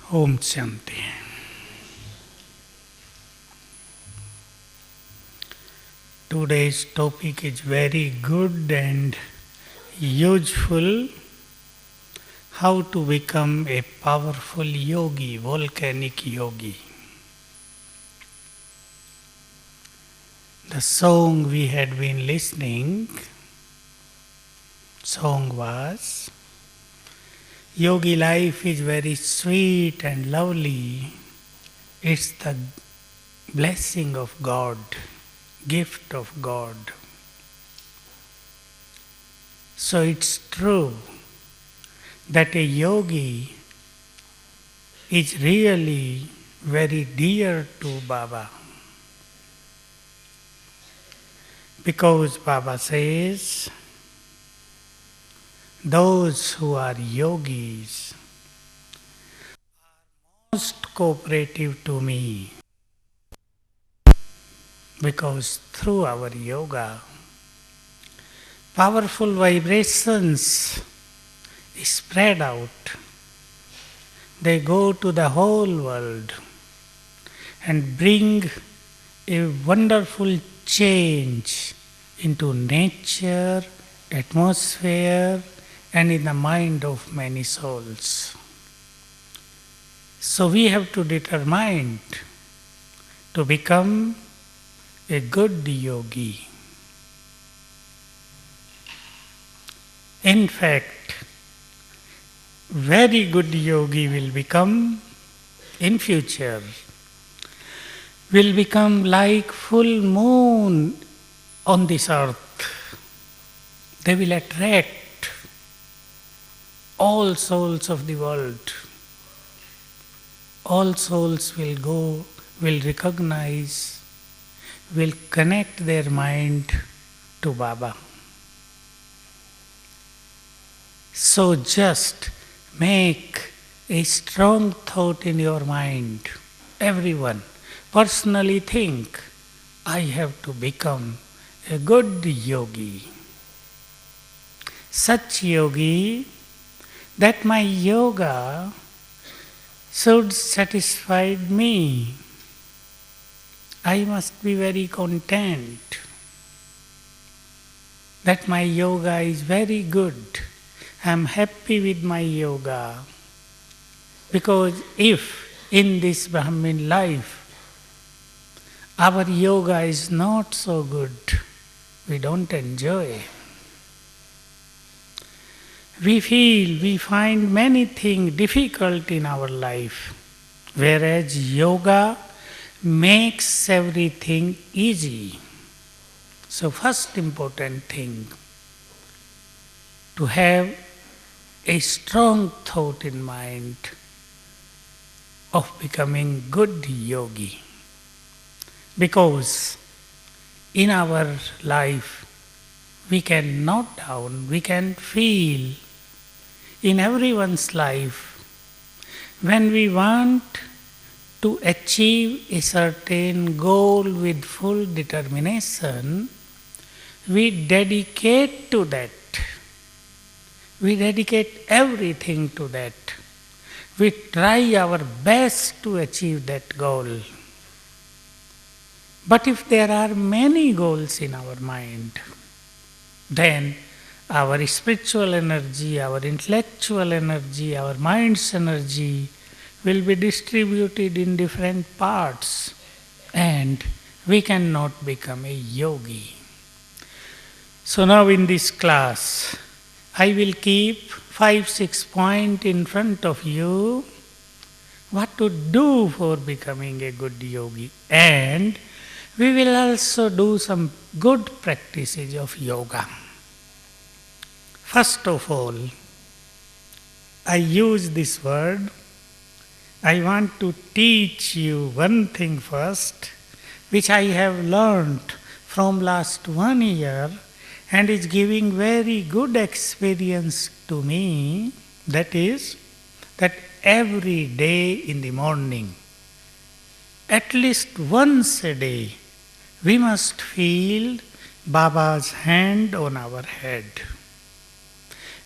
Om Shanti. Today's topic is very good and useful. How to become a powerful yogi, volcanic yogi. The song we had been listening, song was, Yogi life is very sweet and lovely. It's the blessing of God, gift of God. So it's true that a yogi is really very dear to Baba. Because Baba says, those who are yogis are most cooperative to me. Because through our yoga, powerful vibrations spread out. They go to the whole world and bring a wonderful change into nature, atmosphere, and in the mind of many souls. So we have to determine to become a good yogi. In fact, very good yogi will become, in future, will become like full moon on this earth. They will attract all souls of the world. All souls will go, will recognize, will connect their mind to Baba. So just make a strong thought in your mind. Everyone, personally think, I have to become a good yogi. Such yogi that my yoga should satisfy me. I must be very content that my yoga is very good. I am happy with my yoga. Because if in this Brahmin life our yoga is not so good, we don't enjoy. We find many things difficult in our life, whereas yoga makes everything easy. So first important thing, to have a strong thought in mind of becoming good yogi. Because in our life we can note down, we can feel in everyone's life when we want to achieve a certain goal with full determination, we dedicate to that. We dedicate everything to that. We try our best to achieve that goal. But if there are many goals in our mind, then our spiritual energy, our intellectual energy, our mind's energy will be distributed in different parts, and we cannot become a yogi. So now in this class, I will keep 5-6 points in front of you, what to do for becoming a good yogi. And we will also do some good practices of yoga. First of all, I use this word. I want to teach you one thing first, which I have learned from last 1 year and is giving very good experience to me. That is, that every day in the morning, at least once a day, we must feel Baba's hand on our head.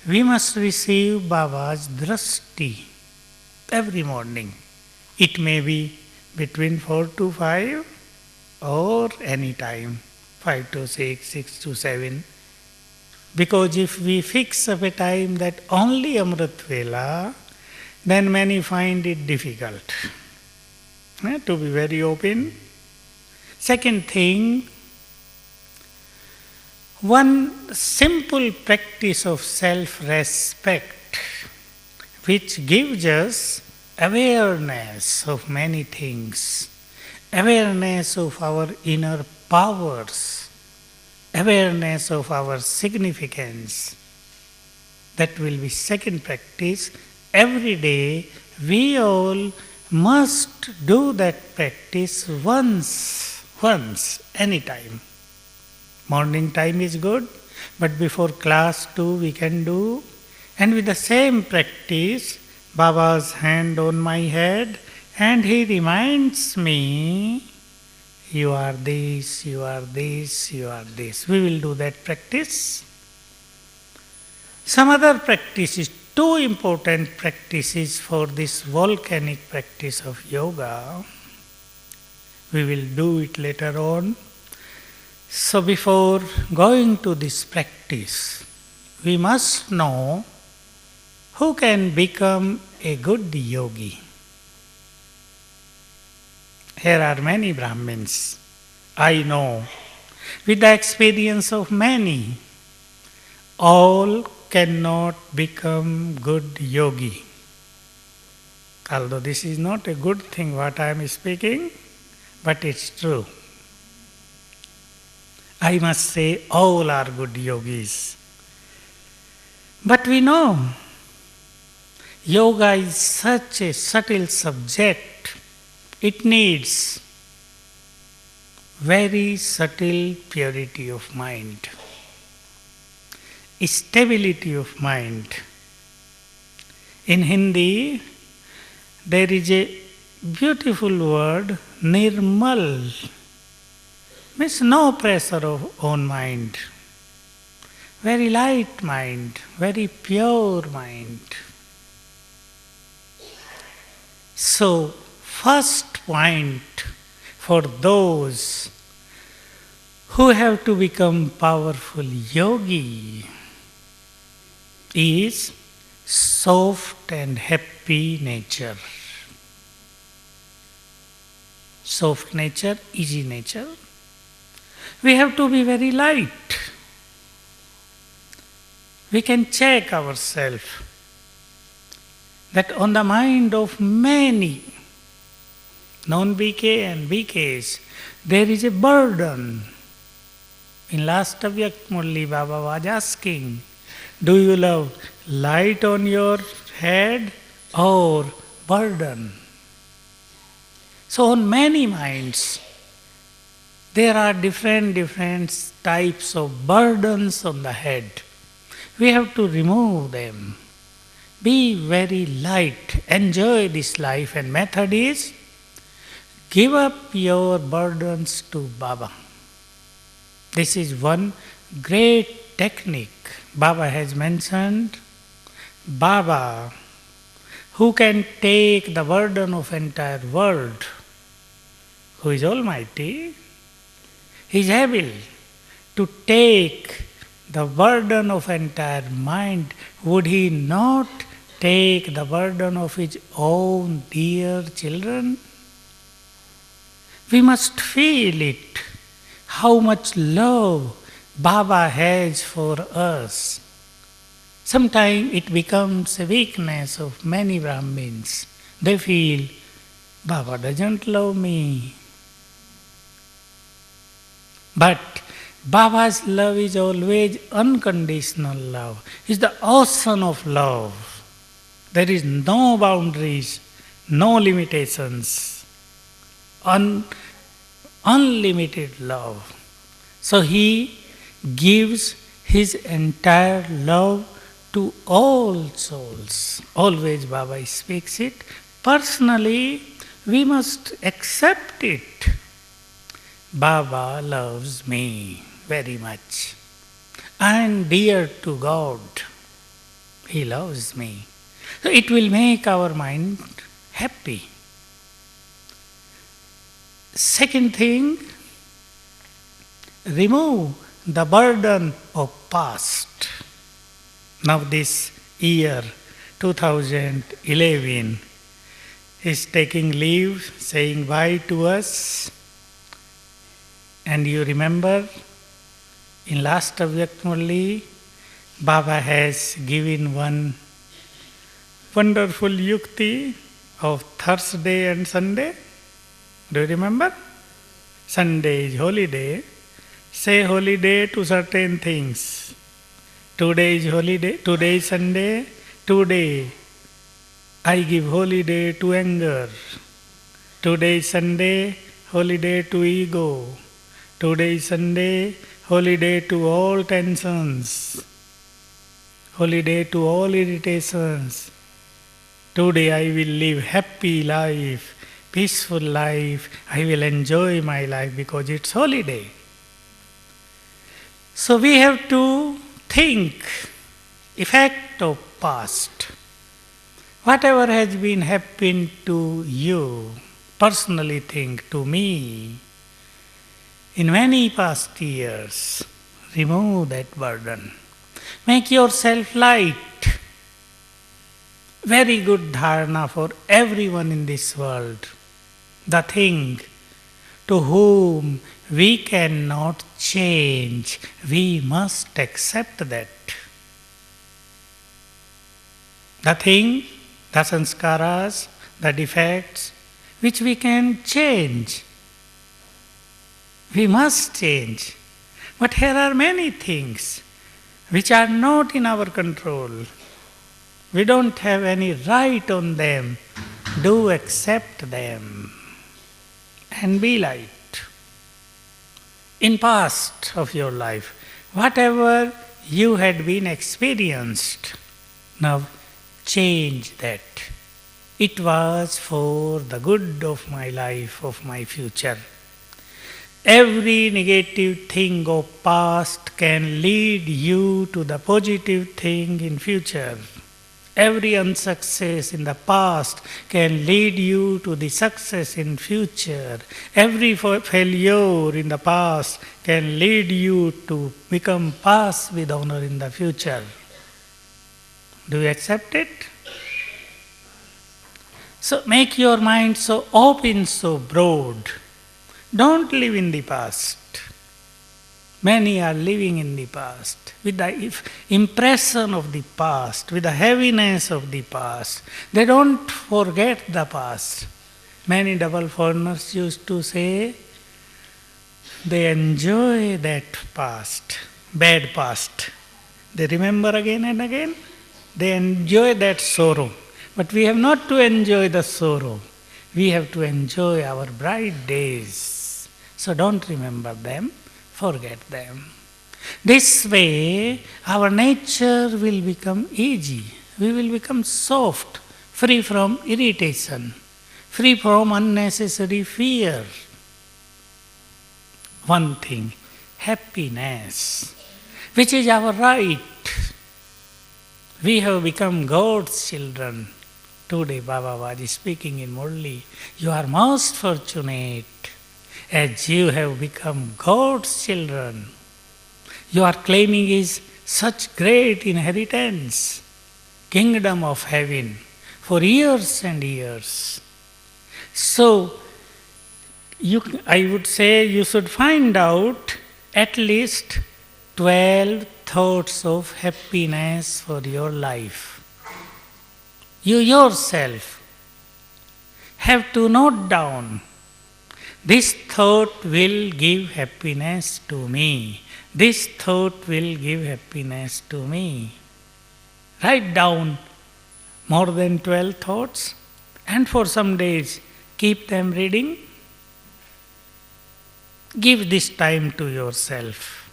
We must receive Baba's drashti, every morning. It may be between 4 to 5 or any time, 5 to 6, 6 to 7. Because if we fix up a time that only Amrit Vela, then many find it difficult. To be very open. Second thing, one simple practice of self-respect which gives us awareness of many things, awareness of our inner powers, awareness of our significance. That will be second practice. Every day we all must do that practice once, anytime. Morning time is good, but before class too we can do. And with the same practice, Baba's hand on my head, and he reminds me, you are this, you are this, you are this. We will do that practice. Some other practices, two important practices for this volcanic practice of yoga. We will do it later on. So before going to this practice, we must know who can become a good yogi. Here are many Brahmins, I know, with the experience of many, all cannot become good yogi. Although this is not a good thing what I am speaking, but it's true. I must say all are good yogis. But we know yoga is such a subtle subject. It needs very subtle purity of mind, stability of mind. In Hindi, there is a beautiful word, nirmal, means no pressure on mind, very light mind, very pure mind. So, first point for those who have to become powerful yogi is soft and happy nature. Soft nature, easy nature. We have to be very light. We can check ourselves that on the mind of many non-BK and BKs, there is a burden. In last Avyak Murli, Baba was asking, do you love light on your head or burden? So on many minds, there are different types of burdens on the head. We have to remove them. Be very light. Enjoy this life. And method is, give up your burdens to Baba. This is one great technique. Baba has mentioned, Baba, who can take the burden of entire world, who is Almighty, he is able to take the burden of entire mind. Would he not take the burden of his own dear children? We must feel it, how much love Baba has for us. Sometimes it becomes a weakness of many Brahmins. They feel, Baba doesn't love me. But Baba's love is always unconditional love. It's the ocean of love. There is no boundaries, no limitations. Unlimited love. So he gives his entire love to all souls. Always Baba speaks it. Personally, we must accept it. Baba loves me very much. I am dear to God. He loves me. So it will make our mind happy. Second thing, remove the burden of past. Now this year 2011 is taking leave, saying bye to us. And you remember, in last Avyakmurli, Baba has given one wonderful yukti of Thursday and Sunday. Do you remember? Sunday is holiday. Say holiday to certain things. Today is holiday, today is Sunday. Today I give holiday to anger. Today is Sunday, holiday to ego. Today is Sunday, holiday to all tensions. Holiday to all irritations. Today I will live happy life, peaceful life. I will enjoy my life because it's holiday. So we have to think effect of past. Whatever has been happened to you, personally think to me, in many past years, remove that burden. Make yourself light. Very good dharana for everyone in this world. The thing to whom we cannot change, we must accept that. The thing, the sanskaras, the defects, which we can change, we must change. But here are many things which are not in our control. We don't have any right on them. Do accept them and be light. In past of your life, whatever you had been experienced, now change that. It was for the good of my life, of my future. Every negative thing of past can lead you to the positive thing in future. Every unsuccess in the past can lead you to the success in future. Every failure in the past can lead you to become pass with honor in the future. Do you accept it? So make your mind so open, so broad. Don't live in the past. Many are living in the past with the impression of the past, with the heaviness of the past. They don't forget the past. Many double foreigners used to say they enjoy that past, bad past. They remember again and again. They enjoy that sorrow. But we have not to enjoy the sorrow. We have to enjoy our bright days. So don't remember them. Forget them. This way, our nature will become easy. We will become soft, free from irritation, free from unnecessary fear. One thing, happiness, which is our right. We have become God's children. Today, Baba was speaking in Murli. You are most fortunate, as you have become God's children. You are claiming is such great inheritance, kingdom of heaven, for years and years. So, I would say you should find out at least 12 thoughts of happiness for your life. You yourself have to note down, this thought will give happiness to me. This thought will give happiness to me. Write down more than 12 thoughts, and for some days keep them reading. Give this time to yourself.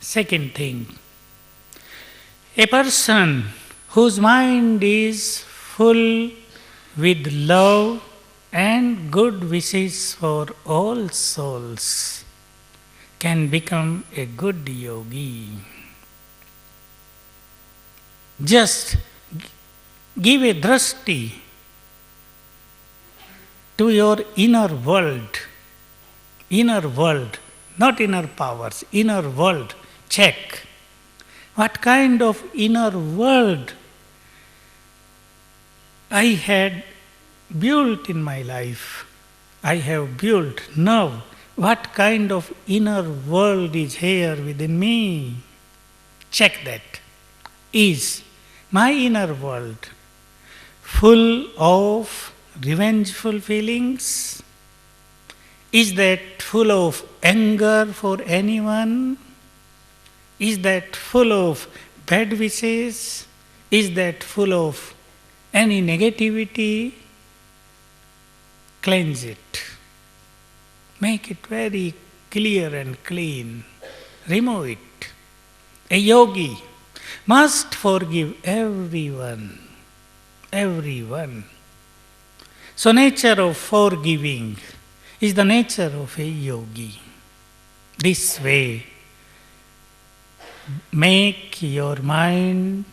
Second thing, a person whose mind is full with love and good wishes for all souls can become a good yogi. Just give a drashti to your inner world, not inner powers, inner world. Check what kind of inner world I had built in my life. I have built now. What kind of inner world is here within me? Check that. Is my inner world full of revengeful feelings? Is that full of anger for anyone? Is that full of bad wishes? Is that full of any negativity? Cleanse it. Make it very clear and clean. Remove it. A yogi must forgive everyone. Everyone. So nature of forgiving is the nature of a yogi. This way, make your mind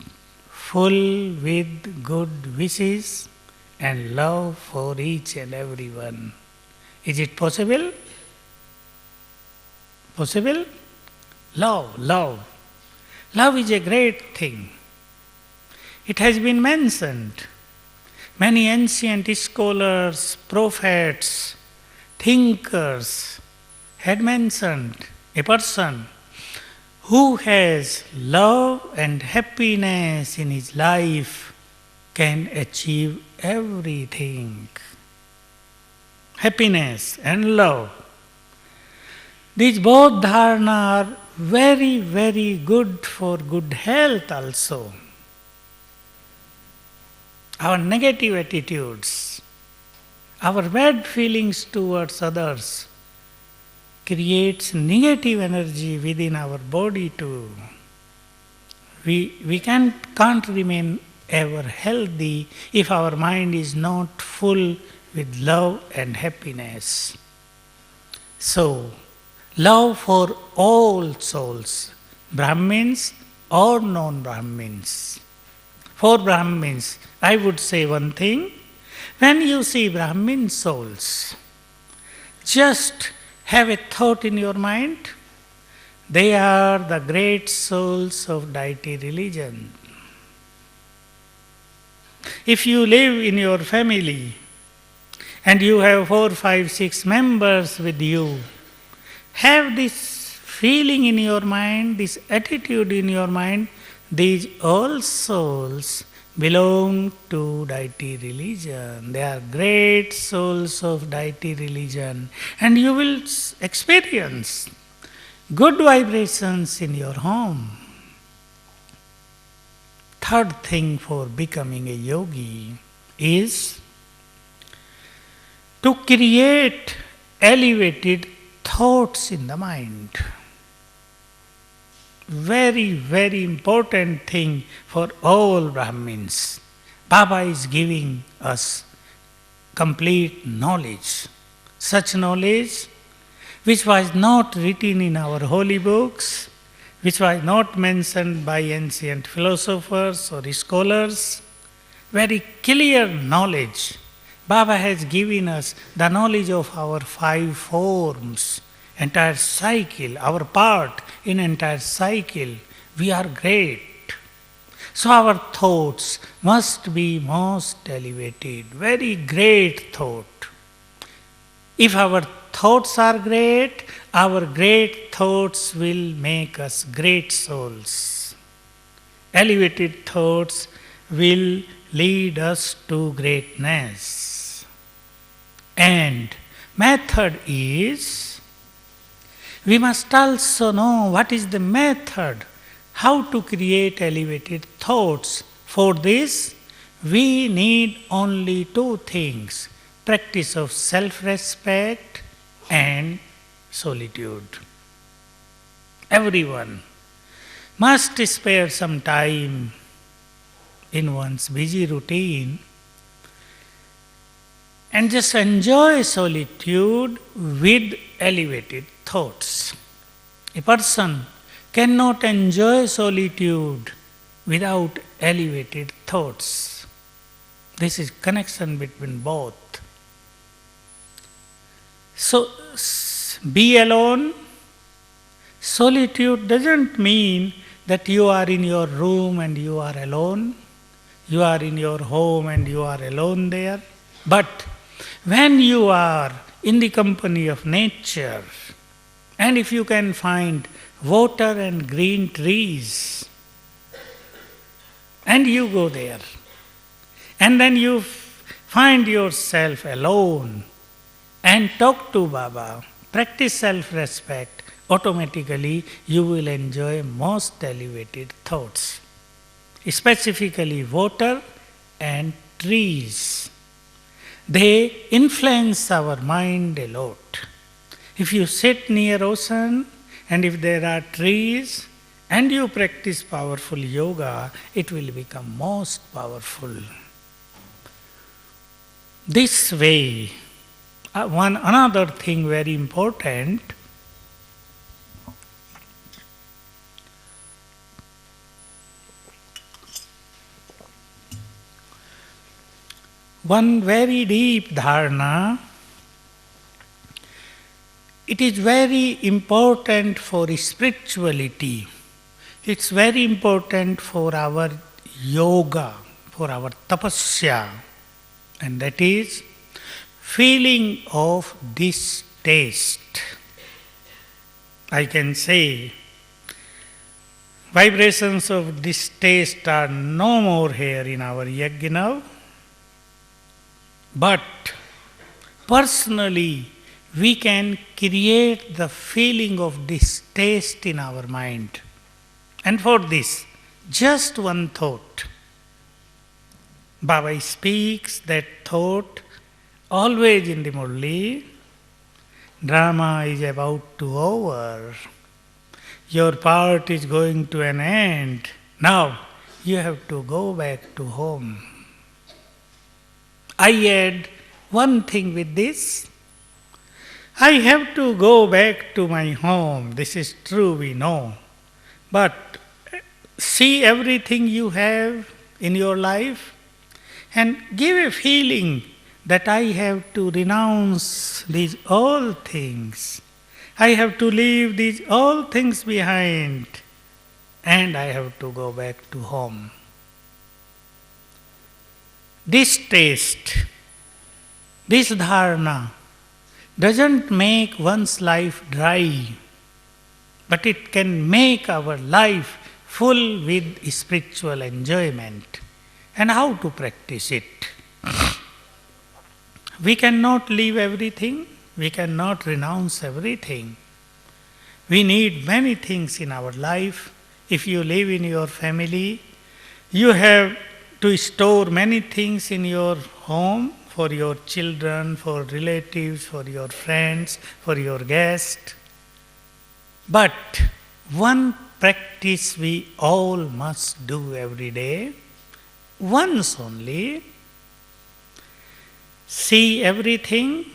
full with good wishes and love for each and everyone. Is it possible? Possible? Love, love. Love is a great thing. It has been mentioned. Many ancient scholars, prophets, thinkers had mentioned a person who has love and happiness in his life can achieve everything. Happiness and love. These both dharana are very, very good for good health also. Our negative attitudes, our bad feelings towards others creates negative energy within our body too. We can't remain ever healthy if our mind is not full with love and happiness. So, love for all souls, Brahmins or non-Brahmins. For Brahmins, I would say one thing. When you see Brahmin souls, just have a thought in your mind. They are the great souls of deity religion. If you live in your family and you have 4, 5, 6 members with you, have this feeling in your mind, this attitude in your mind, these all souls belong to deity religion. They are great souls of deity religion. And you will experience good vibrations in your home. Third thing for becoming a yogi is to create elevated thoughts in the mind. Very, very important thing for all Brahmins. Baba is giving us complete knowledge. Such knowledge which was not written in our holy books, which was not mentioned by ancient philosophers or scholars. Very clear knowledge. Baba has given us the knowledge of our 5 forms, entire cycle, our part in entire cycle. We are great. So our thoughts must be most elevated, very great thought. If our thoughts are great, our great thoughts will make us great souls. Elevated thoughts will lead us to greatness. And method is, we must also know what is the method, how to create elevated thoughts. For this, we need only 2 things, practice of self-respect and solitude. Everyone must spare some time in one's busy routine and just enjoy solitude with elevated thoughts. A person cannot enjoy solitude without elevated thoughts. This is connection between both. So, be alone. Solitude doesn't mean that you are in your room and you are alone. You are in your home and you are alone there. But when you are in the company of nature, and if you can find water and green trees, and you go there, and then you find yourself alone and talk to Baba, practice self-respect, automatically you will enjoy most elevated thoughts, specifically water and trees. They influence our mind a lot. If you sit near ocean and if there are trees and you practice powerful yoga, it will become most powerful. This way, another thing very important, one very deep dharana, it is very important for spirituality. It's very important for our yoga, for our tapasya, and that is feeling of distaste. I can say vibrations of distaste are no more here in our yajna, but personally we can create the feeling of distaste in our mind. And for this, just one thought. Baba speaks that thought always in the Murli. Drama is about to over. Your part is going to an end. Now you have to go back to home. I add one thing with this. I have to go back to my home. This is true, we know. But see everything you have in your life and give a feeling that I have to renounce these all things. I have to leave these all things behind and I have to go back to home. This taste, this dharana doesn't make one's life dry, but it can make our life full with spiritual enjoyment. And how to practice it? We cannot leave everything, we cannot renounce everything. We need many things in our life. If you live in your family, you have to store many things in your home for your children, for relatives, for your friends, for your guests. But one practice we all must do every day, once only. See everything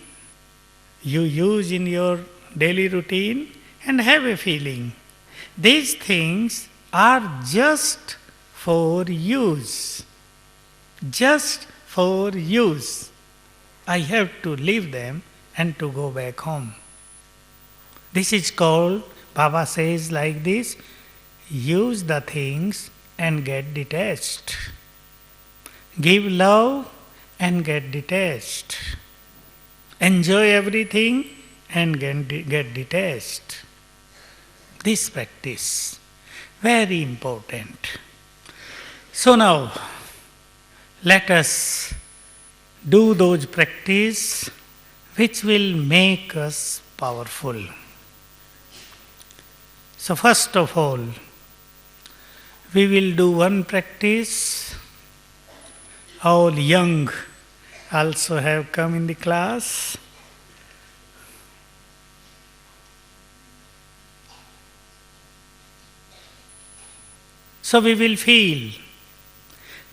you use in your daily routine and have a feeling. These things are just for use. Just for use. I have to leave them and to go back home. This is called, Baba says like this, use the things and get detached. Give love and get detached. Enjoy everything and get detached. This practice, very important. So now, let us do those practice which will make us powerful. So first of all, we will do one practice. All young also have come in the class. So we will feel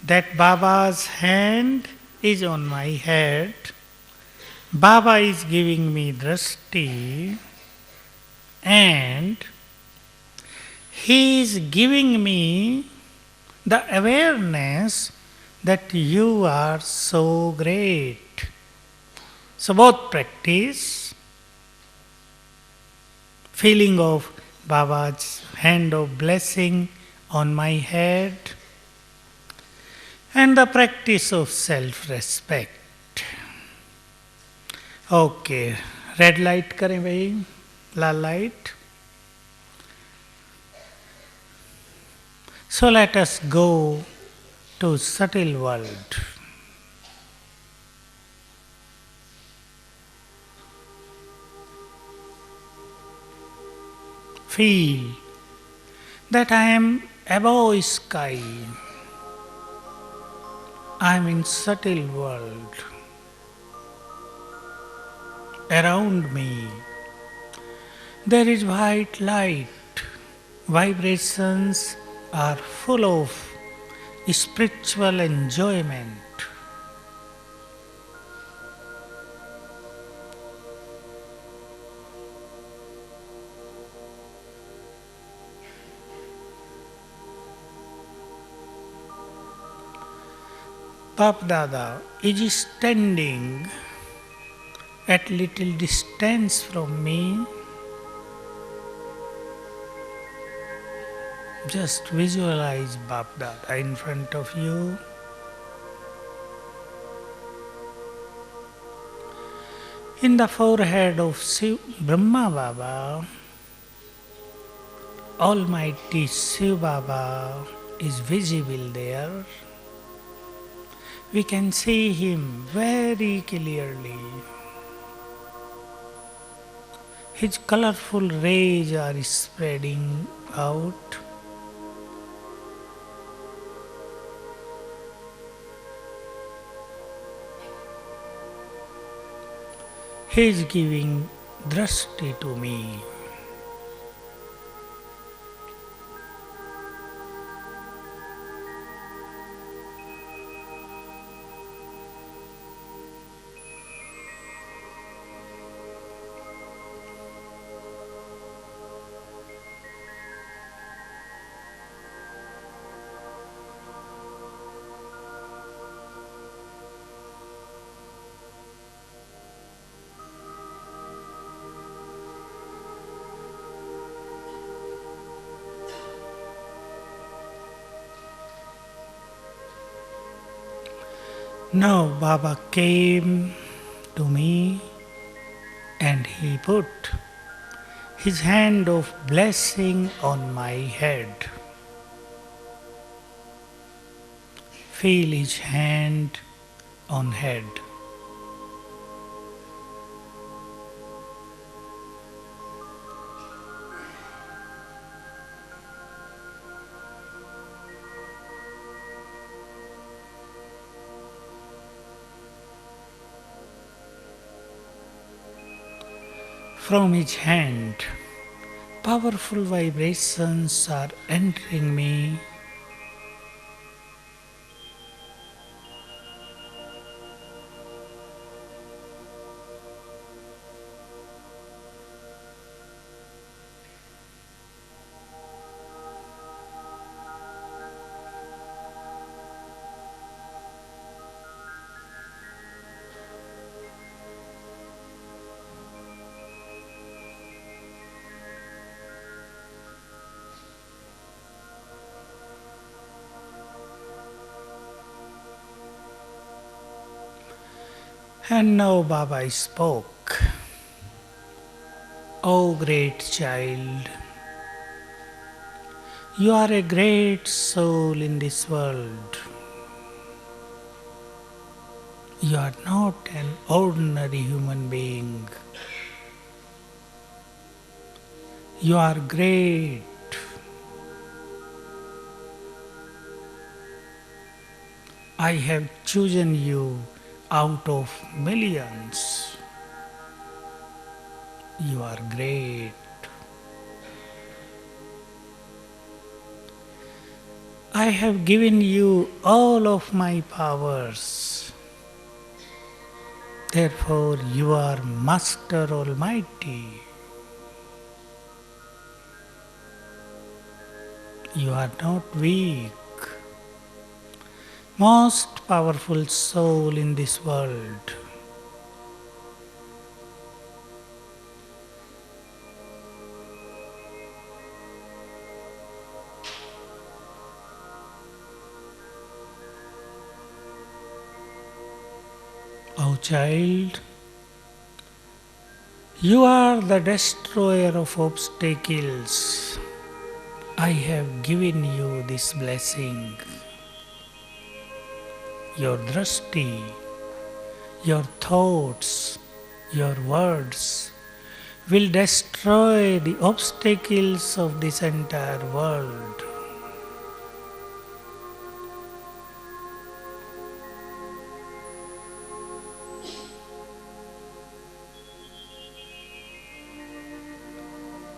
that Baba's hand is on my head. Baba is giving me drashti and he is giving me the awareness that you are so great. So both practice. feeling of Baba's hand of blessing on my head, and the practice of self-respect. Okay, red light करें भाई, लाल light. So let us go to subtle world. Feel that I am above sky. I am in subtle world. Around me there is white light. Vibrations are full of spiritual enjoyment. Bap Dada is standing at little distance from me. Just visualize Bap Dada in front of you. In the forehead of Shiv, Brahma Baba, Almighty Shiv Baba is visible there. We can see him very clearly. His colorful rays are spreading out. He is giving drashti to me. Now Baba came to me and he put his hand of blessing on my head. Feel his hand on head. From his hand, powerful vibrations are entering me. And now Baba spoke. O great child, you are a great soul in this world. You are not an ordinary human being. You are great. I have chosen you out of millions. You are great. I have given you all of my powers. Therefore, you are Master Almighty. You are not weak. Most powerful soul in this world. O child, you are the destroyer of obstacles. I have given you this blessing. Your drashti, your thoughts, your words will destroy the obstacles of this entire world.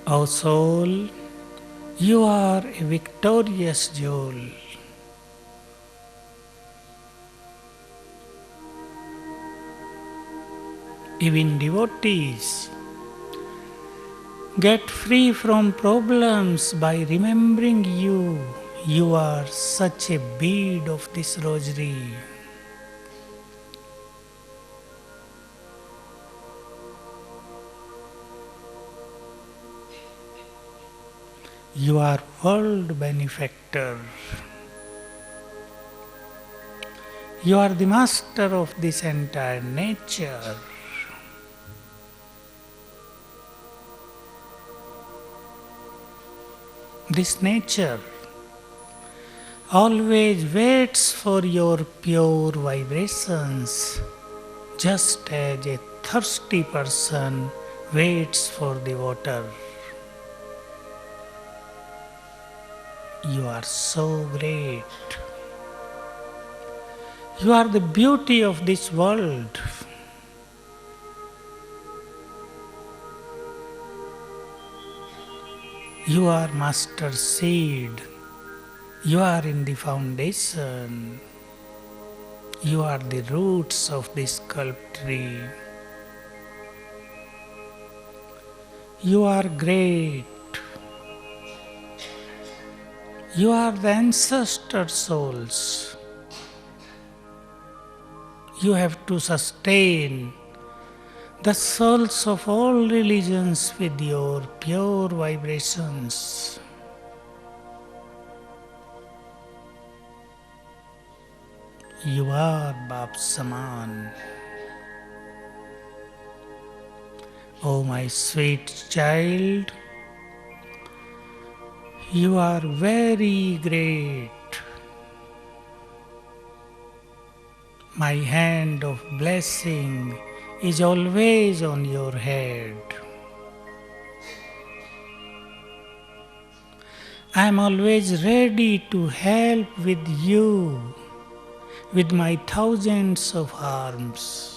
O soul, you are a victorious jewel. Even devotees get free from problems by remembering you. You are such a bead of this rosary. You are world benefactor. You are the master of this entire nature. This nature always waits for your pure vibrations, just as a thirsty person waits for the water. You are so great. You are the beauty of this world. You are master seed. You are in the foundation. You are the roots of this sculpt tree. You are great. You are the ancestor souls. You have to sustain the souls of all religions with your pure vibrations. You are Bap Saman. Oh my sweet child, you are very great. My hand of blessing is always on your head. I am always ready to help with you with my thousands of arms.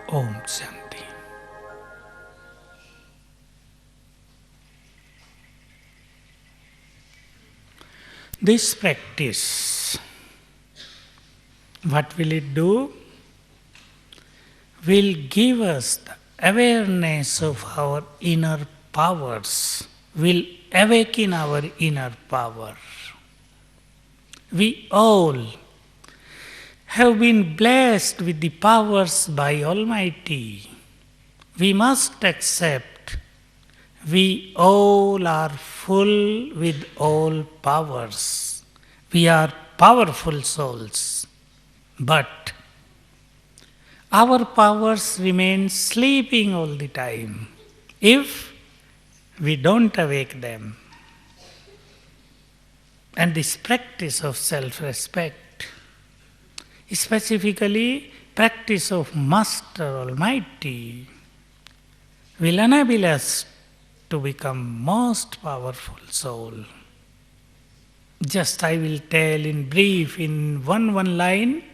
Om Shanti. This practice, what will it do? Will give us the awareness of our inner powers, will awaken our inner power. We all have been blessed with the powers by Almighty. We must accept we all are full with all powers. We are powerful souls. But our powers remain sleeping all the time if we don't awake them. And this practice of self-respect, specifically practice of Master Almighty, will enable us to become most powerful soul. Just I will tell in brief in one line.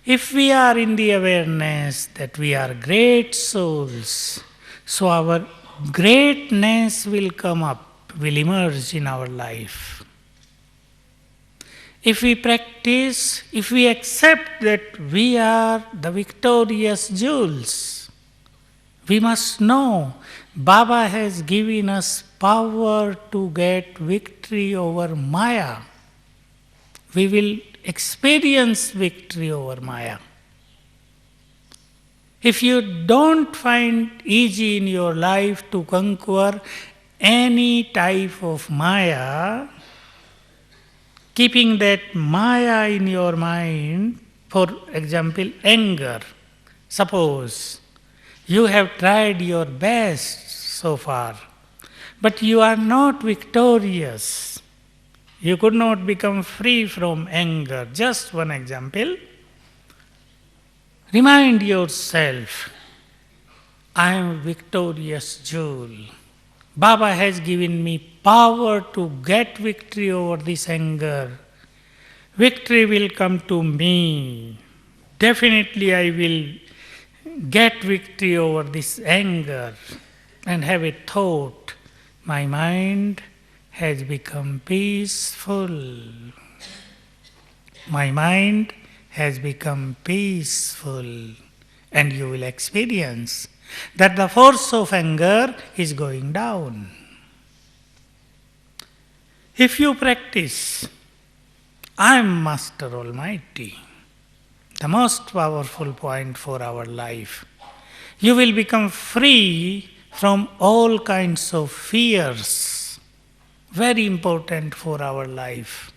If we are in the awareness that we are great souls, so our greatness will come up, will emerge in our life. If we practice, if we accept that we are the victorious jewels, we must know Baba has given us power to get victory over Maya. we will experience victory over Maya. If you don't find easy in your life to conquer any type of Maya, keeping that Maya in your mind, for example, anger. Suppose you have tried your best so far, but you are not victorious. You could not become free from anger. Just one example. Remind yourself, I am a victorious jewel. Baba has given me power to get victory over this anger. Victory will come to me. Definitely I will get victory over this anger and have a thought. My mind has become peaceful. My mind has become peaceful. And you will experience that the force of anger is going down. If you practice, I am Master Almighty, the most powerful point for our life, you will become free from all kinds of fears. Very important for our life.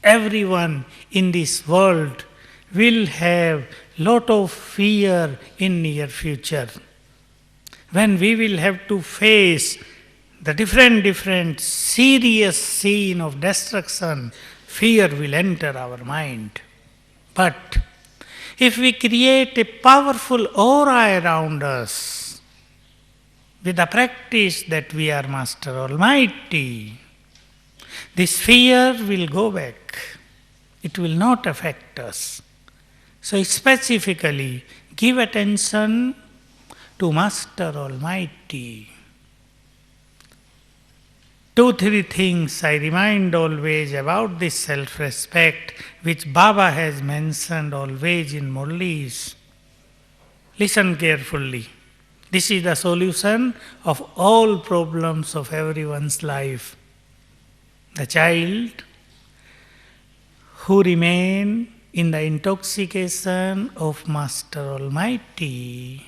Everyone in this world will have lot of fear in near future. When we will have to face the different serious scene of destruction, fear will enter our mind. But if we create a powerful aura around us, with the practice that we are Master Almighty, this fear will go back. It will not affect us. So specifically, give attention to Master Almighty. 2-3 things I remind always about this self-respect, which Baba has mentioned always in Murlis. Listen carefully. This is the solution of all problems of everyone's life. The child who remain in the intoxication of Master Almighty,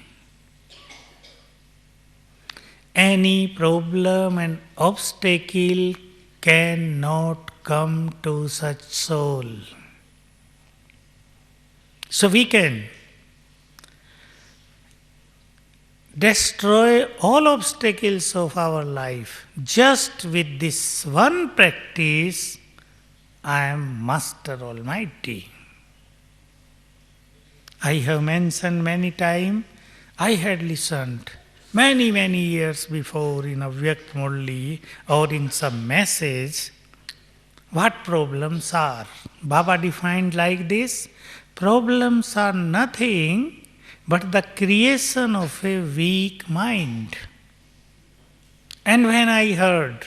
any problem and obstacle cannot come to such soul. So we can destroy all obstacles of our life just with this one practice. I am Master Almighty. I have mentioned many times, I had listened many years before in a Vyakt Murli or in some message, what problems are. Baba defined like this: problems are nothing but the creation of a weak mind. And when I heard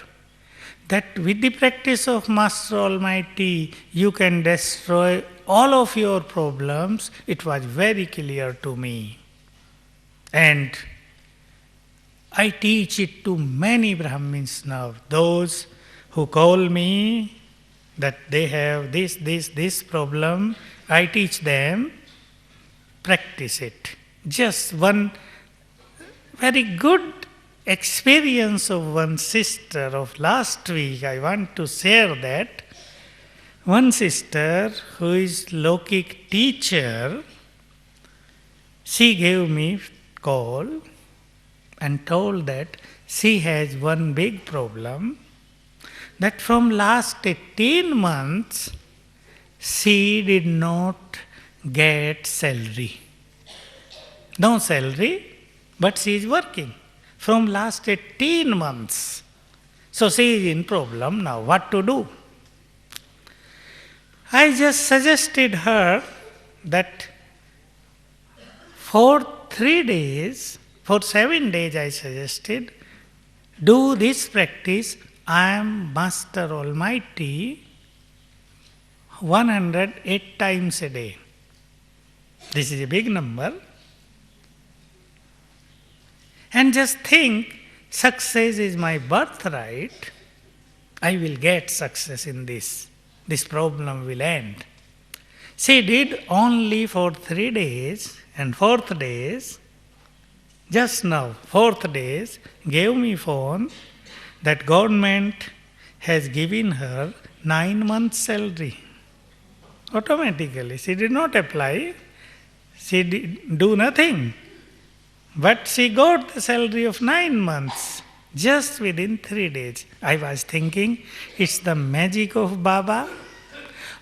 that with the practice of Master Almighty you can destroy all of your problems, it was very clear to me. And I teach it to many Brahmins now. Those who call me that they have this problem, I teach them, practice it. Just one very good experience of one sister of last week, I want to share that. One sister who is Lokik teacher, she gave me call and told that she has one big problem, that from last 18 months she did not get salary. No salary, but she is working from last 18 months. So she is in problem now, what to do? I just suggested her that for 3 days, for 7 days I suggested, do this practice, I am Master Almighty, 108 times a day. This is a big number. And just think, success is my birthright. I will get success in this. this problem will end. She did only for 3 days, and fourth days, just now, fourth days, gave me phone that government has given her 9 months salary. Automatically, she did not apply, she did do nothing. But she got the salary of 9 months just within 3 days. I was thinking, it's the magic of Baba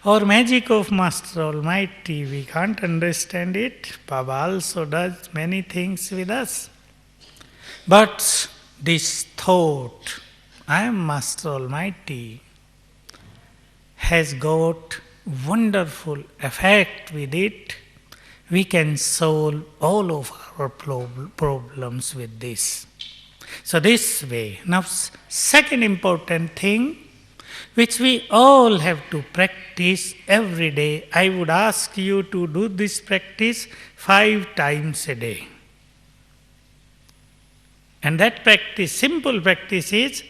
or magic of Master Almighty. We can't understand it. Baba also does many things with us. But this thought, I am Master Almighty, has got wonderful effect with it. We can solve all of our problems with this. So this way. Now, second important thing, which we all have to practice every day. I would ask you to do this practice 5 times a day. And that practice, simple practice is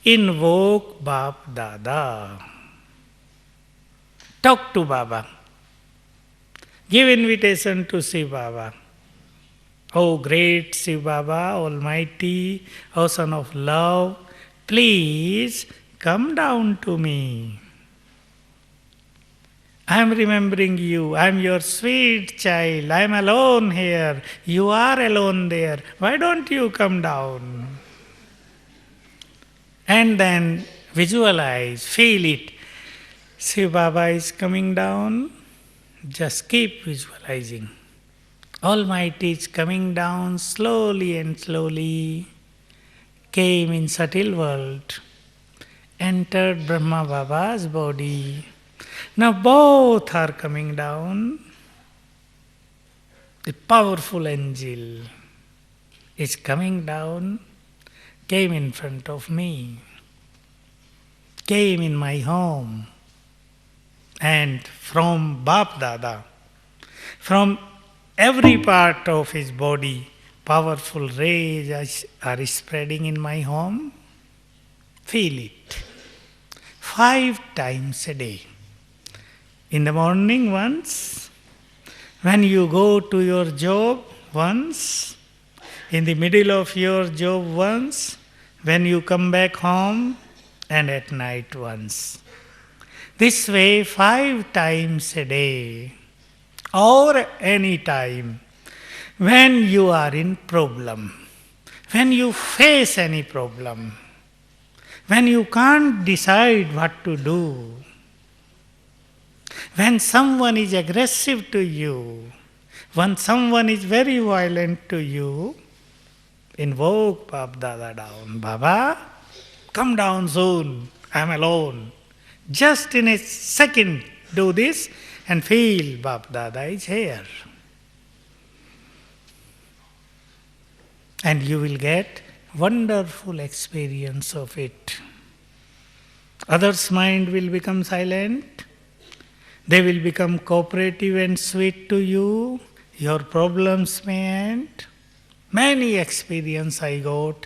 invoke Bap Dada. Talk to Baba. Give invitation to Shiv Baba. Oh great Shiv Baba, Almighty, Ocean of Love, please come down to me. I am remembering you. I am your sweet child. I am alone here. You are alone there. Why don't you come down? And then visualize, feel it. Shiv Baba is coming down. Just keep visualizing. Almighty is coming down slowly and slowly. Came in subtle world. Entered Brahma Baba's body. Now both are coming down. The powerful angel is coming down, came in front of me, came in my home, and from Bap Dada, from every part of his body, powerful rays are spreading in my home. Feel it. 5 times a day. In the morning once, when you go to your job once, in the middle of your job once, when you come back home, and at night once. This way 5 times a day, or any time, when you are in problem, when you face any problem, when you can't decide what to do, when someone is aggressive to you, when someone is very violent to you, invoke Bap Dada down. Baba, come down soon. I am alone. Just in a second do this and feel Bap Dada is here. And you will get wonderful experience of it. Others' mind will become silent. They will become cooperative and sweet to you. Your problems may end. Many experience I got.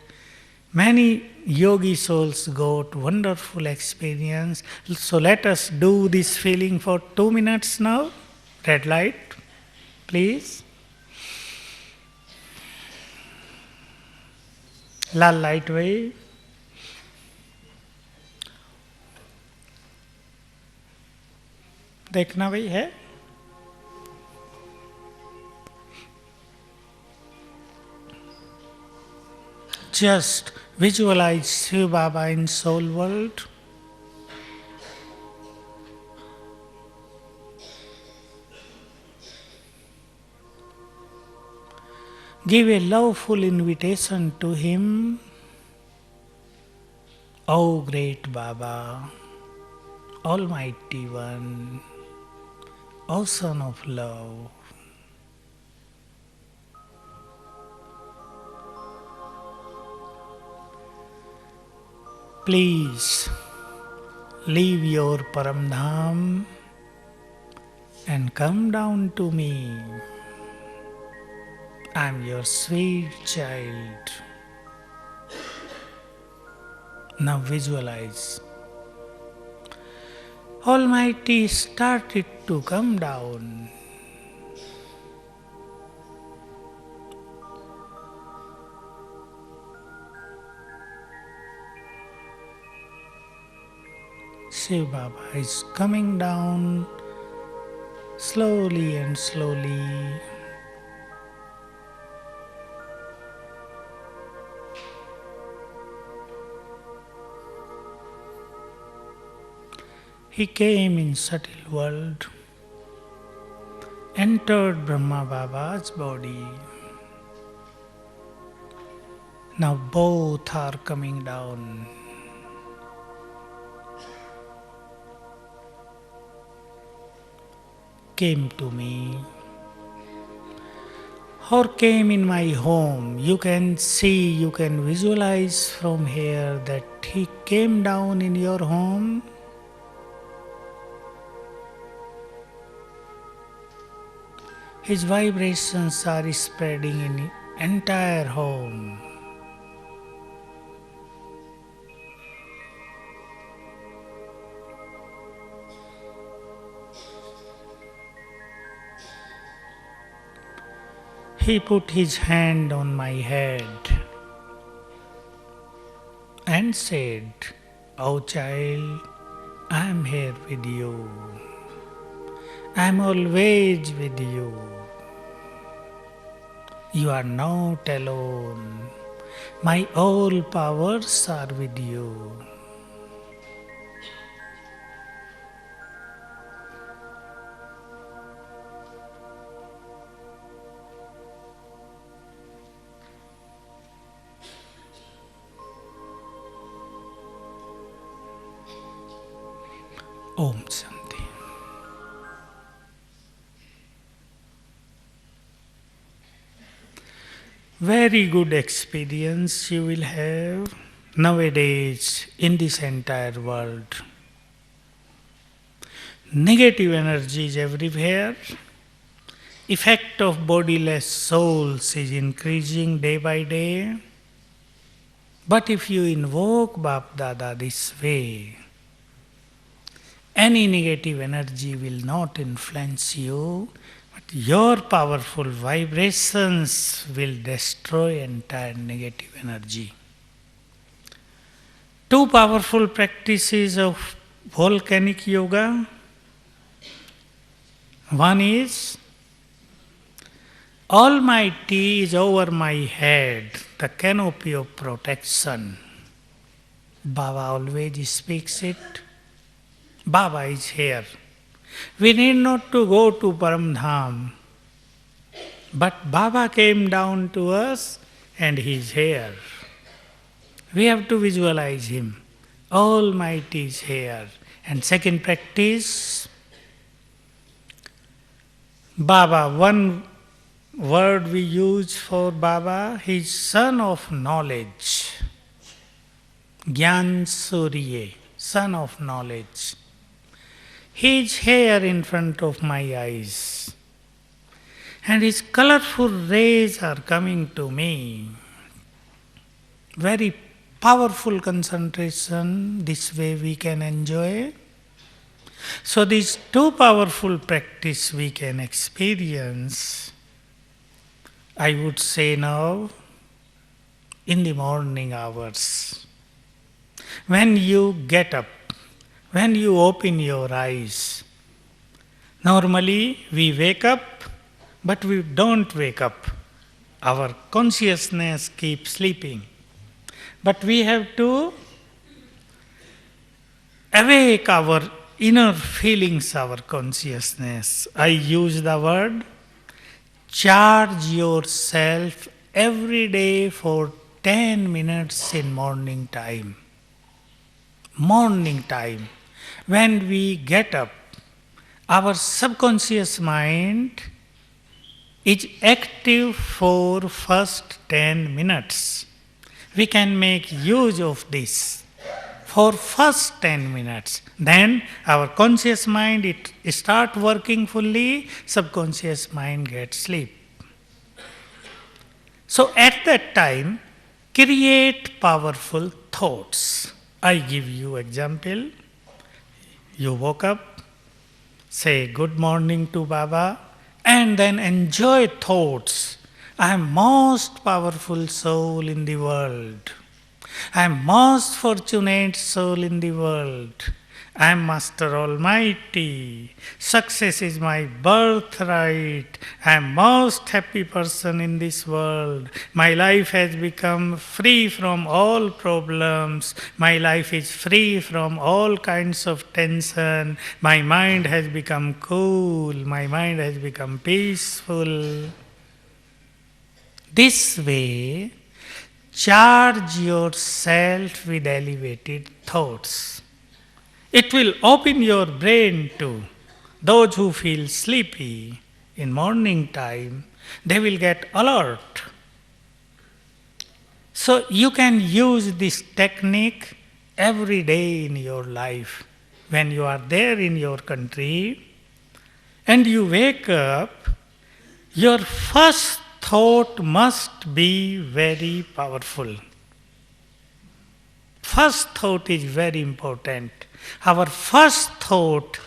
Many yogi souls got wonderful experience. So let us do this feeling for 2 minutes now. Red light, please. Lal light वही देखना वही है. Just visualize Shiv Baba in soul world. Give a loveful invitation to him. O great Baba, Almighty One, Ocean of Love. Please leave your Paramdham and come down to me. I am your sweet child. Now visualize. Almighty started to come down. Shiv Baba is coming down slowly and slowly. He came in subtle world, entered Brahma Baba's body. Now both are coming down. Came to me or came in my home. You can see, you can visualize from here that he came down in your home. His vibrations are spreading in entire home. He put his hand on my head and said, "Oh child, I am here with you. I am always with you. You are not alone. My all powers are with you." Om Shanti. Very good experience you will have nowadays in this entire world. Negative energy is everywhere. Effect of bodiless souls is increasing day by day. But if you invoke Bap Dada this way, any negative energy will not influence you, but your powerful vibrations will destroy entire negative energy. Two powerful practices of volcanic yoga. One is, Almighty is over my head, the canopy of protection. Baba always speaks it. Baba is here. We need not to go to Param Dham. But Baba came down to us and he is here. We have to visualize him. Almighty is here. And second practice, Baba, one word we use for Baba, he is son of knowledge. Gyan Surya, son of knowledge. He is here in front of my eyes. And his colorful rays are coming to me. Very powerful concentration, this way we can enjoy. So these two powerful practice we can experience, I would say now, in the morning hours. When you get up, when you open your eyes, normally we wake up, but we don't wake up. Our consciousness keeps sleeping. But we have to awake our inner feelings, our consciousness. I use the word, charge yourself every day for 10 minutes in morning time. Morning time. When we get up, our subconscious mind is active for first 10 minutes. We can make use of this for first 10 minutes. Then our conscious mind, it start working fully, subconscious mind gets sleep. So at that time, create powerful thoughts. I give you example. You woke up, say good morning to Baba, and then enjoy thoughts. I am most powerful soul in the world. I am most fortunate soul in the world. I am Master Almighty. Success is my birthright. I am most happy person in this world. My life has become free from all problems. My life is free from all kinds of tension. My mind has become cool. My mind has become peaceful. This way, charge yourself with elevated thoughts. It will open your brain to those who feel sleepy in morning time. They will get alert. So you can use this technique every day in your life. When you are there in your country and you wake up, your first thought must be very powerful. First thought is very important. Our first thought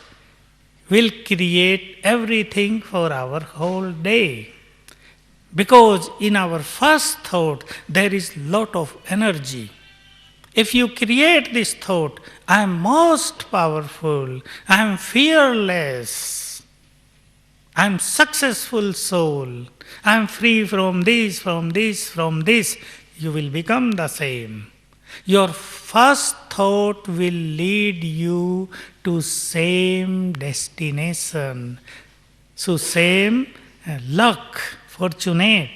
will create everything for our whole day. Because in our first thought there is lot of energy. If you create this thought, I am most powerful, I am fearless, I am successful soul, I am free from this, from this, from this, you will become the same. Your first thought will lead you to same destination, so same luck, fortunate.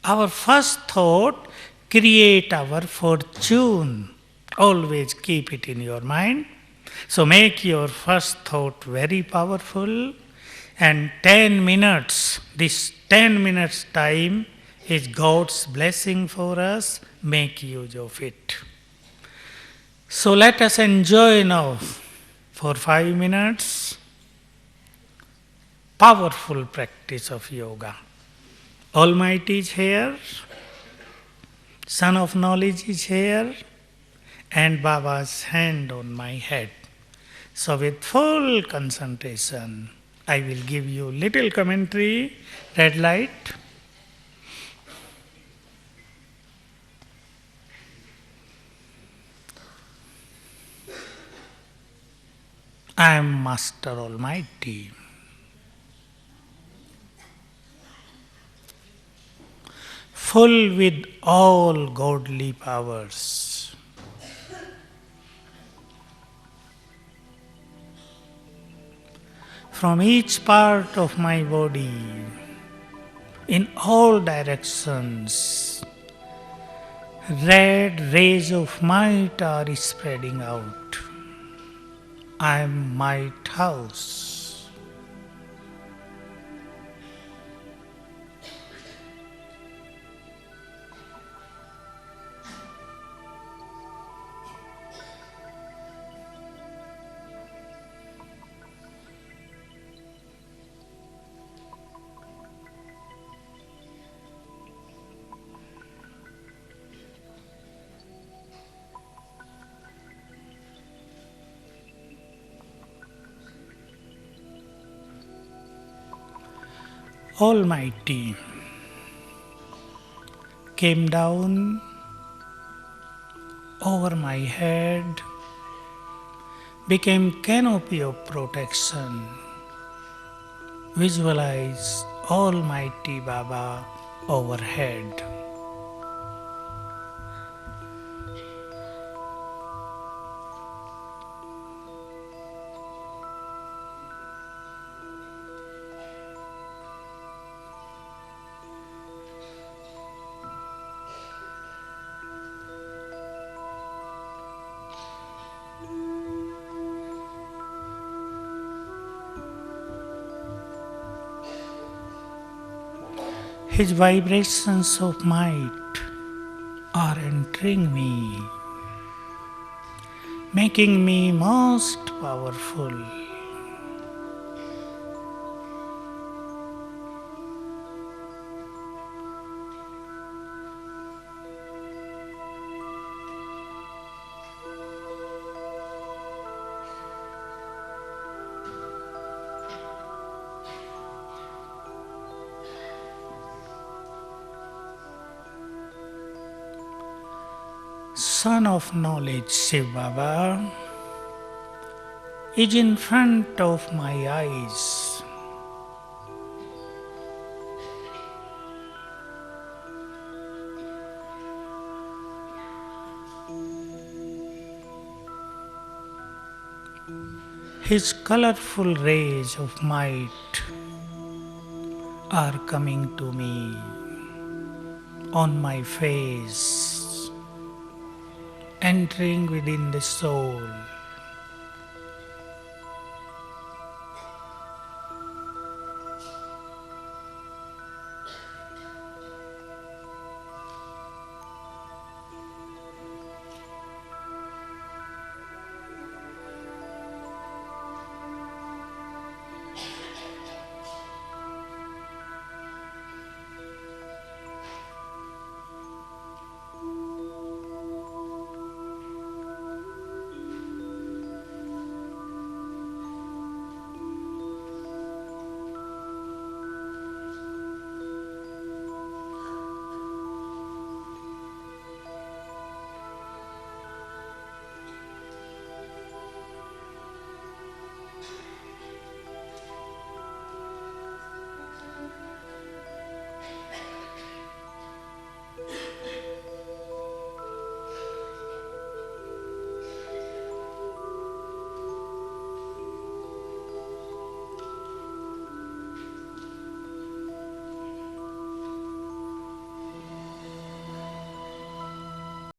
Our first thought create our fortune. Always keep it in your mind. So make your first thought very powerful, and 10 minutes, this 10 minutes time is God's blessing for us. Make use of it. So let us enjoy now for 5 minutes powerful practice of yoga. Almighty is here, Son of Knowledge is here, and Baba's hand on my head. So with full concentration, I will give you little commentary, red light. I am Master Almighty. Full with all godly powers. From each part of my body, in all directions, red rays of might are spreading out. I am Might House. Almighty came down over my head, became canopy of protection. Visualize Almighty Baba overhead. His vibrations of might are entering me, making me most powerful. Sun of Knowledge, Shiv Baba, is in front of my eyes. His colorful rays of might are coming to me on my face, entering within the soul.